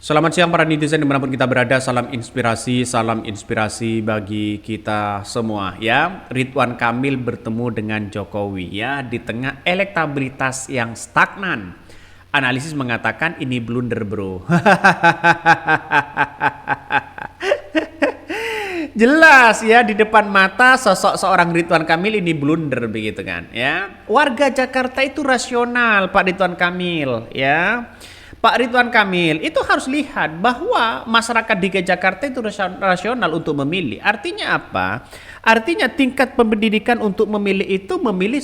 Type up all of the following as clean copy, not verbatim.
Selamat siang para netizen dimanapun kita berada, salam inspirasi bagi kita semua ya. Ridwan Kamil bertemu dengan Jokowi ya di tengah elektabilitas yang stagnan. Analisis mengatakan ini blunder bro. Jelas ya di depan mata sosok seorang Ridwan Kamil ini blunder begitu kan ya. Warga Jakarta itu rasional Pak Ridwan Kamil ya. Pak Ridwan Kamil itu harus lihat bahwa masyarakat DKI Jakarta itu rasional untuk memilih. Artinya apa? Artinya tingkat pendidikan untuk memilih itu, memilih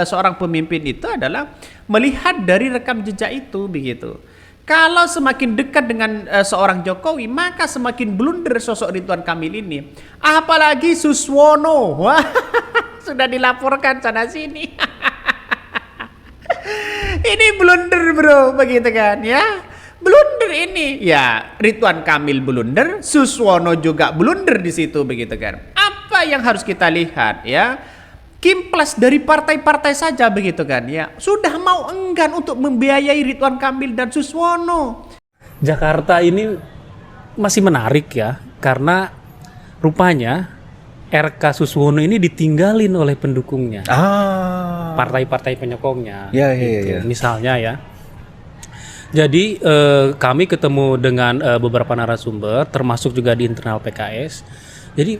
seorang pemimpin itu adalah melihat dari rekam jejak itu begitu. Kalau semakin dekat dengan seorang Jokowi, maka semakin blunder sosok Ridwan Kamil ini. Apalagi Suswono, wah, sudah dilaporkan sana sini. Ini blunder bro, begitu kan ya. Blunder ini ya, Ridwan Kamil blunder, Suswono juga blunder di situ begitu kan. Apa yang harus kita lihat ya? Kimplas dari partai-partai saja begitu kan ya. Sudah mau enggan untuk membiayai Ridwan Kamil dan Suswono. Jakarta ini masih menarik ya, karena rupanya RK Suswono ini ditinggalin oleh pendukungnya. Partai-partai penyokongnya. Ya. Misalnya ya. Jadi kami ketemu dengan beberapa narasumber, termasuk juga di internal PKS. Jadi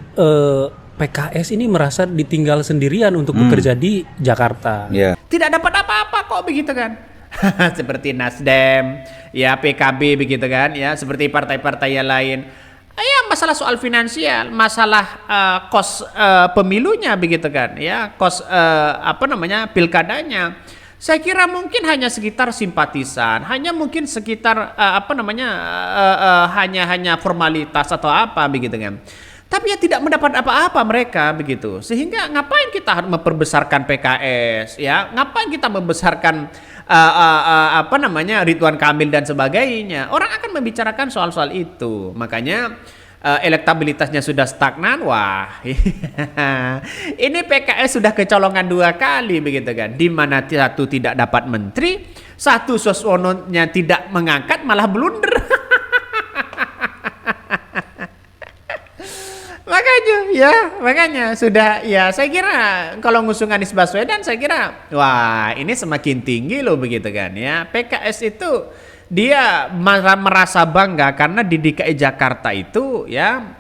PKS ini merasa ditinggal sendirian untuk bekerja di Jakarta. Ya. Tidak dapat apa-apa kok begitu kan. Seperti Nasdem, ya PKB begitu kan ya, seperti partai-partai yang lain. Ya masalah soal finansial, masalah kos pemilunya begitu kan ya, kos pilkadanya. Saya kira mungkin hanya sekitar simpatisan, hanya mungkin sekitar hanya formalitas atau apa begitu kan. Tapi ya tidak mendapat apa-apa mereka begitu. Sehingga ngapain kita harus memperbesarkan PKS ya? Ngapain kita membesarkan Ridwan Kamil dan sebagainya? Orang akan membicarakan soal-soal itu. Makanya elektabilitasnya sudah stagnan. Wah, ini PKS sudah kecolongan 2 kali begitu kan? Di mana satu tidak dapat menteri, satu Suswono-nya tidak mengangkat, malah blunder. Makanya sudah ya, saya kira kalau ngusung Anies Baswedan saya kira wah ini semakin tinggi loh begitu kan ya. PKS itu dia merasa bangga karena di DKI Jakarta itu ya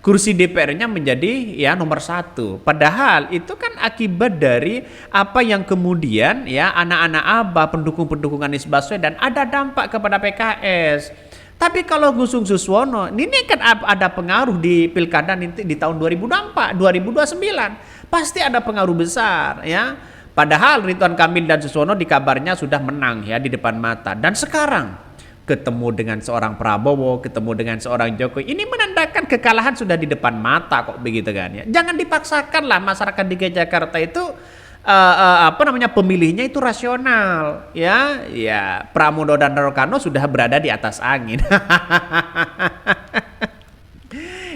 kursi DPR-nya menjadi ya nomor 1. Padahal itu kan akibat dari apa yang kemudian ya anak-anak Abah, pendukung-pendukung Anies Baswedan ada dampak kepada PKS. Tapi kalau ngusung Suswono, ini kan ada pengaruh di pilkada nanti di tahun 2024, 2029. Pasti ada pengaruh besar ya. Padahal Ridwan Kamil dan Suswono dikabarnya sudah menang ya di depan mata. Dan sekarang ketemu dengan seorang Prabowo, ketemu dengan seorang Jokowi. Ini menandakan kekalahan sudah di depan mata kok begitu kan ya. Jangan dipaksakanlah masyarakat DKI Jakarta itu pemilihnya itu rasional ya. Pramono dan Rokano sudah berada di atas angin.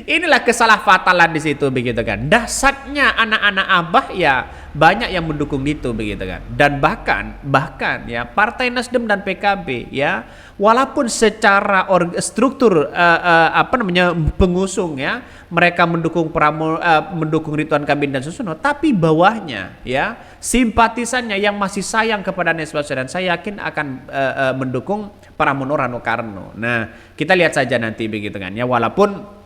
Inilah kesalahfatalan di situ begitu kan. Dahsyatnya anak-anak Abah ya banyak yang mendukung itu begitu kan. Dan bahkan ya Partai Nasdem dan PKB ya, walaupun secara struktur pengusung ya mereka mendukung mendukung Ridwan Kamil dan Suswono, tapi bawahnya ya simpatisannya yang masih sayang kepada Anies Baswedan saya yakin akan mendukung Pramono Rano. Nah, kita lihat saja nanti begitu kan ya, walaupun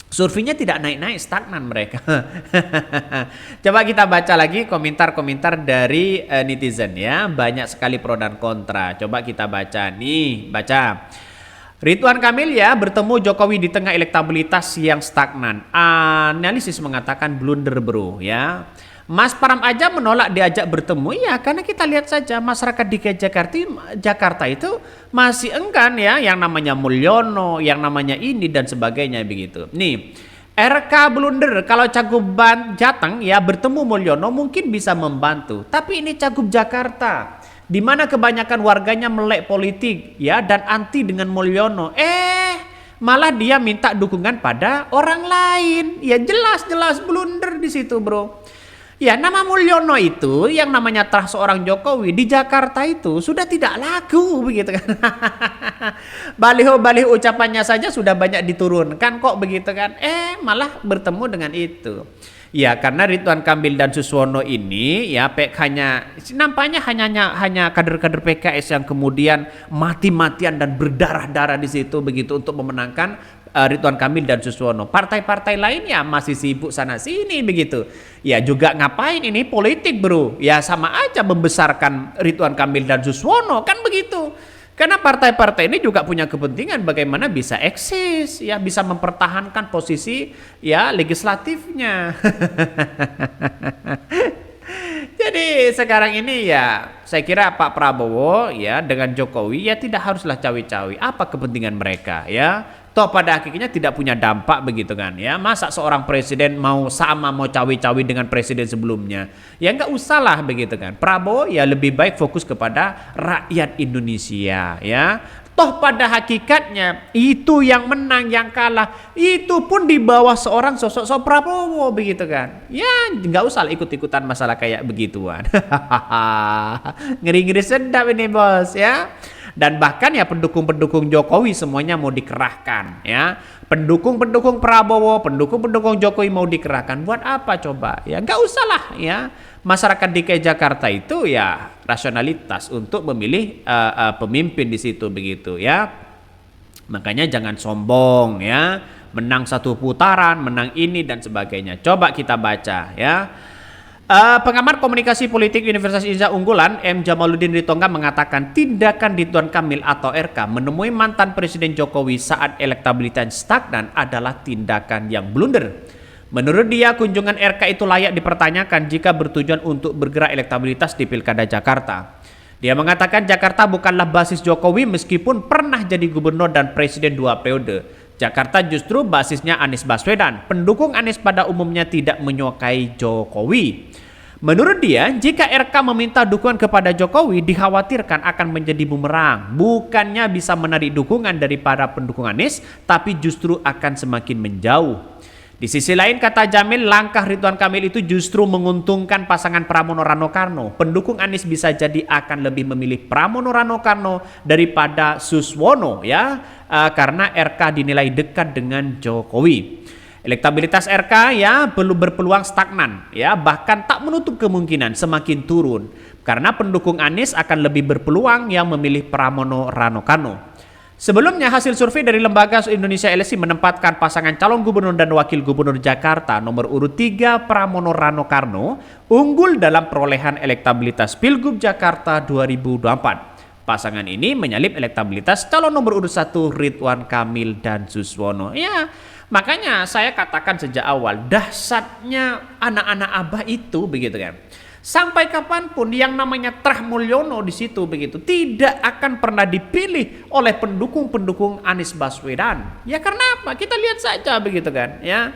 surveinya tidak naik-naik, stagnan mereka. Coba kita baca lagi komentar-komentar dari netizen ya. Banyak sekali pro dan kontra. Coba kita baca nih, baca. Ridwan Kamil ya bertemu Jokowi di tengah elektabilitas yang stagnan. Analisis mengatakan blunder bro ya. Mas Pram aja menolak diajak bertemu ya, karena kita lihat saja masyarakat DKI Jakarta itu masih enggan ya, yang namanya Mulyono, yang namanya ini dan sebagainya begitu. Nih, RK blunder kalau Cagup Jateng ya bertemu Mulyono mungkin bisa membantu, tapi ini Cagup Jakarta di mana kebanyakan warganya melek politik ya dan anti dengan Mulyono. Malah dia minta dukungan pada orang lain. Ya jelas blunder di situ, bro. Ya, nama Mulyono itu yang namanya terah seorang Jokowi di Jakarta itu sudah tidak laku begitu kan. Baliho-baliho ucapannya saja sudah banyak diturunkan kok begitu kan. Malah bertemu dengan itu. Ya, karena Ridwan Kamil dan Suswono ini ya nampaknya hanya kader-kader PKS yang kemudian mati-matian dan berdarah-darah di situ begitu untuk memenangkan Ridwan Kamil dan Suswono. Partai-partai lainnya masih sibuk sana sini begitu. Ya juga ngapain ini politik bro. Ya sama aja membesarkan Ridwan Kamil dan Suswono kan begitu. Karena partai-partai ini juga punya kepentingan bagaimana bisa eksis, ya bisa mempertahankan posisi ya legislatifnya. Jadi sekarang ini ya saya kira Pak Prabowo ya dengan Jokowi ya tidak haruslah cawi-cawi apa kepentingan mereka ya. Toh pada akhirnya tidak punya dampak begitu kan ya. Masa seorang presiden mau cawi-cawi dengan presiden sebelumnya. Ya nggak usah lah begitu kan. Prabowo ya lebih baik fokus kepada rakyat Indonesia ya. Toh pada hakikatnya itu yang menang yang kalah itu pun di bawah seorang sosok Prabowo begitu kan. Ya nggak usah lah ikut-ikutan masalah kayak begituan. Ngeri-ngeri sedap ini bos ya. Dan bahkan ya pendukung-pendukung Jokowi semuanya mau dikerahkan ya. Pendukung-pendukung Prabowo, pendukung-pendukung Jokowi mau dikerahkan. Buat apa coba? Ya nggak usah lah ya. Masyarakat DKI Jakarta itu ya rasionalitas untuk memilih pemimpin di situ begitu ya. Makanya jangan sombong ya. Menang satu putaran, menang ini dan sebagainya. Coba kita baca ya. Pengamat komunikasi politik Universitas Indonesia Unggulan M. Jamaluddin Ritonga mengatakan tindakan Ridwan Kamil atau RK menemui mantan Presiden Jokowi saat elektabilitas stagnan adalah tindakan yang blunder. Menurut dia kunjungan RK itu layak dipertanyakan jika bertujuan untuk bergerak elektabilitas di Pilkada Jakarta. Dia mengatakan Jakarta bukanlah basis Jokowi meskipun pernah jadi gubernur dan presiden 2 periode. Jakarta justru basisnya Anies Baswedan. Pendukung Anies pada umumnya tidak menyukai Jokowi. Menurut dia, jika RK meminta dukungan kepada Jokowi dikhawatirkan akan menjadi bumerang. Bukannya bisa menarik dukungan dari para pendukung Anies, tapi justru akan semakin menjauh. Di sisi lain kata Jamil, langkah Ridwan Kamil itu justru menguntungkan pasangan Pramono Rano Karno. Pendukung Anies bisa jadi akan lebih memilih Pramono Rano Karno daripada Suswono ya, karena RK dinilai dekat dengan Jokowi. Elektabilitas RK ya belum berpeluang stagnan ya, bahkan tak menutup kemungkinan semakin turun karena pendukung Anies akan lebih berpeluang yang memilih Pramono Rano Karno. Sebelumnya hasil survei dari Lembaga Indonesia LSI menempatkan pasangan calon gubernur dan wakil gubernur Jakarta nomor urut 3 Pramono Rano Karno unggul dalam perolehan elektabilitas Pilgub Jakarta 2024. Pasangan ini menyalip elektabilitas calon nomor urut 1 Ridwan Kamil dan Suswono. Ya, makanya saya katakan sejak awal dahsyatnya anak-anak Abah itu begitu kan. Sampai kapanpun yang namanya Trah Mulyono di situ begitu tidak akan pernah dipilih oleh pendukung-pendukung Anies Baswedan. Ya karena apa? Kita lihat saja begitu kan. Ya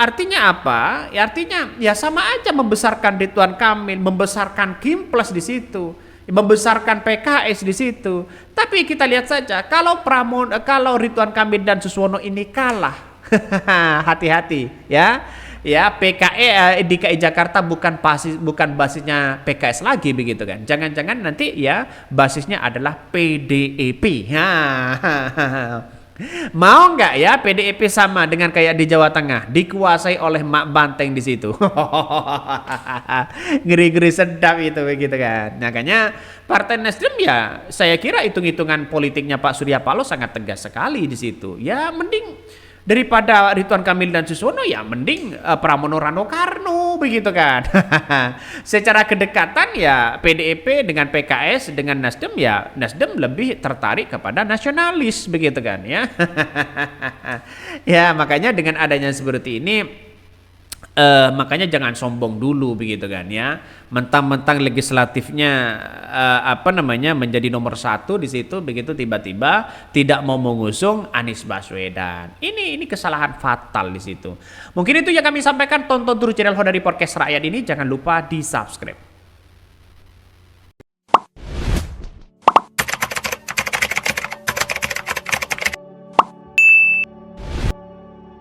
artinya apa? Ya artinya ya sama aja membesarkan Ridwan Kamil, membesarkan Kimplas di situ, membesarkan PKS di situ. Tapi kita lihat saja kalau Ridwan Kamil dan Suswono ini kalah, hati-hati ya. Ya DKI Jakarta bukan basisnya PKS lagi begitu kan. Jangan-jangan nanti ya basisnya adalah PDIP. Mau nggak ya PDIP sama dengan kayak di Jawa Tengah dikuasai oleh Mak Banteng di situ. Ngeri-ngeri sedap itu begitu kan. Makanya Partai Nasdem ya saya kira hitung-hitungan politiknya Pak Surya Paloh sangat tegas sekali di situ. Ya mending daripada Ridwan Kamil dan Suswono ya mending Pramono Rano Karno begitu kan. Secara kedekatan ya PDIP dengan PKS dengan Nasdem ya Nasdem lebih tertarik kepada nasionalis begitu kan ya. Ya makanya dengan adanya seperti ini makanya jangan sombong dulu begitu kan ya. Mentang-mentang legislatifnya menjadi nomor 1 di situ begitu tiba-tiba tidak mau mengusung Anies Baswedan. Ini kesalahan fatal di situ. Mungkin itu yang kami sampaikan. Tonton terus channel Honari Podcast Rakyat ini, jangan lupa di-subscribe.